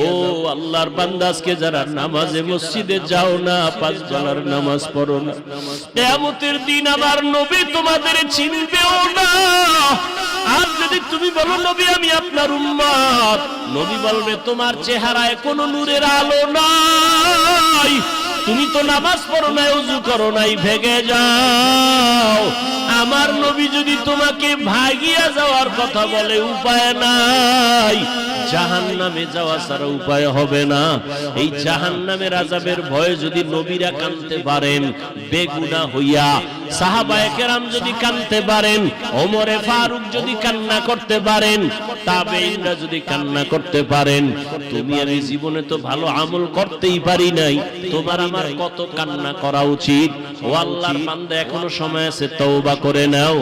ও আল্লাহর বান্দা, আজকে যারা নামাজে মসজিদে যাও না, 5 বেলার নামাজ পড়ো না, কিয়ামতের দিন আমার নবী তোমাদের চিনবেও না। আর যদি তুমি বলো নবী আমি আপনার উম্মত, নবী বলবে তোমার চেহারায় কোনো নূরের আলো নাই, তুমি তো নামাজ পড়ো নাই, ওযু করো নাই, ভেগে যাও। আমার নবী যদি তোমাকে ভাগিয়া যাওয়ার কথা বলে, উপায় নাই, জাহান্নামে যাওয়া ছাড়া উপায় হবে না। এই জাহান্নামের আযাবের ভয়ে যদি নবীরা কাঁদতে পারেন বেগুনাহ হইয়া, সাহাবায়ে কেরাম যদি কাঁদতে পারেন, ওমরে ফারুক যদি কান্না করতে পারেন, তাবেঈনরা যদি কান্না করতে পারেন, তুমি আমি জীবনে তো ভালো আমল করতেই পারি নাই, তোমার আমার কত কান্না করা উচিত। ও আল্লাহর বান্দা, এখনো সময় আছে, তওবা করে নাও।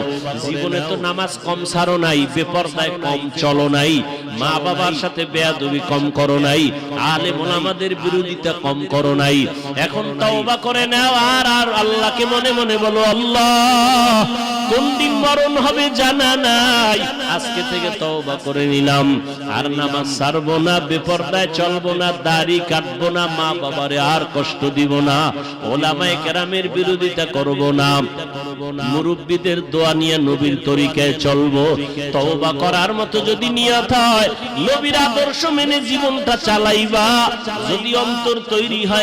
জীবনে তো নামাজ কম ছাড়ো নাই, বেপরদায় কম চলো নাই, মা বাবার সাথে বেয়াদবি কম করো নাই, আলেম ওলামাদের বিরোধিতা কম করো নাই। এখন তওবা করে নাও, আর আল্লাহকে মনে মনে বলো, আল্লাহ কোন দিন মরণ হবে জানা নাই, আজকে থেকে তওবা করে নিলাম, আর নামাজ ছাড়বো না, বেপরদায় চলবো না, দাড়ি কাটবো না, মা বাবারে আর কষ্ট দিব না, ওলামায়ে কেরামের বিরোধিতা করব না, মুরব্বিদের দোয়া নিয়ে নবীর তরিকায় চলবো। তওবা করার মতো যদি নিয়ত হয়, নবীর আদর্শ মেনে জীবনটা চালাইবা, যদি অন্তর তৈরি হয়